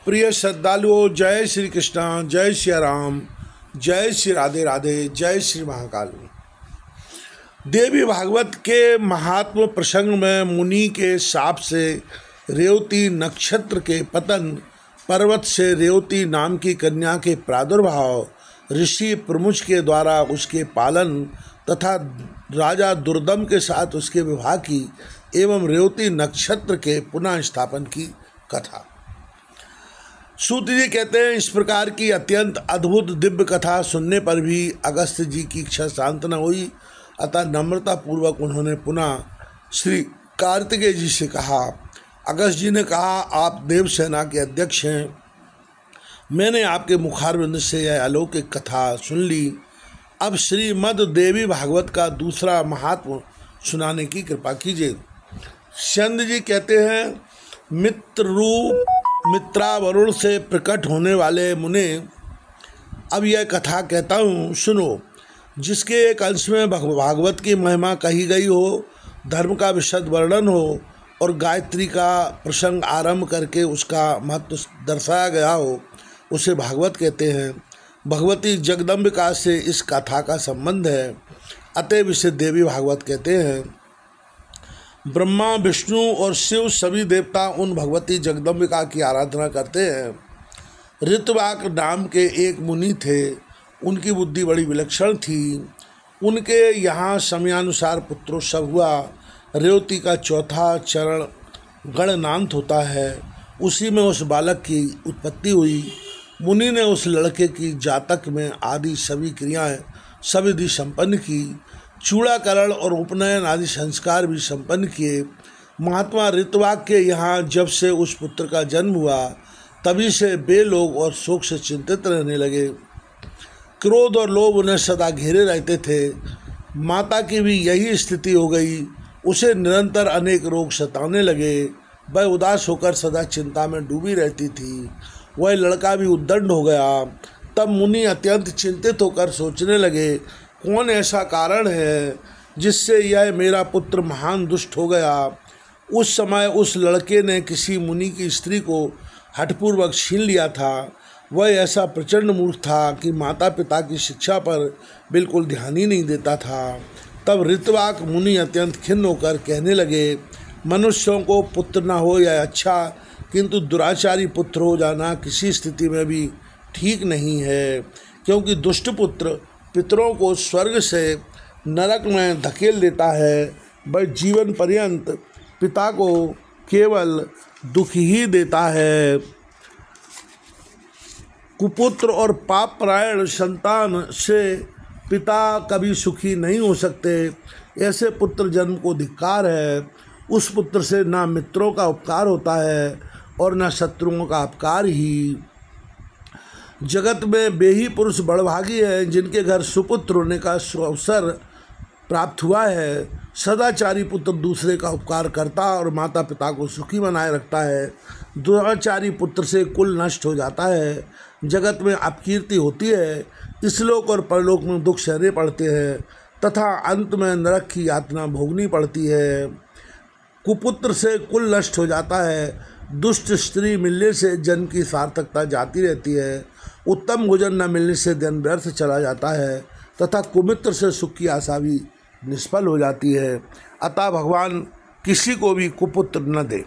प्रिय श्रद्धालुओं, जय श्री कृष्ण, जय श्री राम, जय श्री राधे राधे, जय श्री महाकाल। देवी भागवत के महात्म प्रसंग में मुनि के शाप से रेवती नक्षत्र के पतन, पर्वत से रेवती नाम की कन्या के प्रादुर्भाव, ऋषि प्रमुच के द्वारा उसके पालन तथा राजा दुर्दम के साथ उसके विवाह की एवं रेवती नक्षत्र के पुनः स्थापन की कथा। सूत जी कहते हैं, इस प्रकार की अत्यंत अद्भुत दिव्य कथा सुनने पर भी अगस्त जी की इच्छा शांत न हुई। अतः नम्रता पूर्वक उन्होंने पुनः श्री कार्तिकेय जी से कहा। अगस्त जी ने कहा, आप देव सेना के अध्यक्ष हैं, मैंने आपके मुखारविंद से यह अलौकिक कथा सुन ली। अब श्रीमद् देवी भागवत का दूसरा महात्म सुनाने की कृपा कीजिए। चंद जी कहते हैं, मित्र रूप मित्रावरुण से प्रकट होने वाले मुने, अब यह कथा कहता हूँ, सुनो। जिसके एक अंश में भागवत की महिमा कही गई हो, धर्म का विशद वर्णन हो और गायत्री का प्रसंग आरंभ करके उसका महत्व दर्शाया गया हो, उसे भागवत कहते हैं। भगवती जगदम्बिका से इस कथा का संबंध है, अतएव इसे देवी भागवत कहते हैं। ब्रह्मा, विष्णु और शिव सभी देवता उन भगवती जगदम्बिका की आराधना करते हैं। ऋतवाक नाम के एक मुनि थे, उनकी बुद्धि बड़ी विलक्षण थी। उनके यहाँ समयानुसार पुत्रोत्सव हुआ। रेवती का चौथा चरण गणनांत होता है, उसी में उस बालक की उत्पत्ति हुई। मुनि ने उस लड़के की जातक में आदि सभी क्रियाएं सविधि संपन्न की, चूड़ाकरण और उपनयन आदि संस्कार भी संपन्न किए। महात्मा ऋतवाक के यहाँ जब से उस पुत्र का जन्म हुआ, तभी से वे लोग और शोक से चिंतित रहने लगे। क्रोध और लोभ उन्हें सदा घेरे रहते थे। माता की भी यही स्थिति हो गई, उसे निरंतर अनेक रोग सताने लगे। वह उदास होकर सदा चिंता में डूबी रहती थी। वह लड़का भी उद्दंड हो गया। तब मुनि अत्यंत चिंतित होकर सोचने लगे, कौन ऐसा कारण है जिससे यह मेरा पुत्र महान दुष्ट हो गया। उस समय उस लड़के ने किसी मुनि की स्त्री को हठपूर्वक छीन लिया था। वह ऐसा प्रचंड मूर्ख था कि माता पिता की शिक्षा पर बिल्कुल ध्यान ही नहीं देता था। तब ऋतवाक मुनि अत्यंत खिन्न होकर कहने लगे, मनुष्यों को पुत्र न हो यह अच्छा, किंतु दुराचारी पुत्र हो जाना किसी स्थिति में भी ठीक नहीं है, क्योंकि दुष्ट पुत्र पितरों को स्वर्ग से नरक में धकेल देता है। वह जीवन पर्यंत पिता को केवल दुख ही देता है। कुपुत्र और पापरायण संतान से पिता कभी सुखी नहीं हो सकते। ऐसे पुत्र जन्म को धिक्कार है। उस पुत्र से ना मित्रों का उपकार होता है और न शत्रुओं का अपकार ही। जगत में वे ही पुरुष बड़भागी हैं जिनके घर सुपुत्र होने का अवसर प्राप्त हुआ है। सदाचारी पुत्र दूसरे का उपकार करता और माता पिता को सुखी बनाए रखता है। दुराचारी पुत्र से कुल नष्ट हो जाता है। जगत में अपकीर्ति होती है। इसलोक और परलोक में दुख सहने पड़ते हैं तथा अंत में नरक की यातना भोगनी पड़ती है। कुपुत्र से कुल नष्ट हो जाता है। दुष्ट स्त्री मिलने से जन्म की सार्थकता जाती रहती है। उत्तम भोजन न मिलने से दिन व्यर्थ चला जाता है तथा कुमित्र से सुख की आशा भी निष्फल हो जाती है। अतः भगवान किसी को भी कुपुत्र न दे।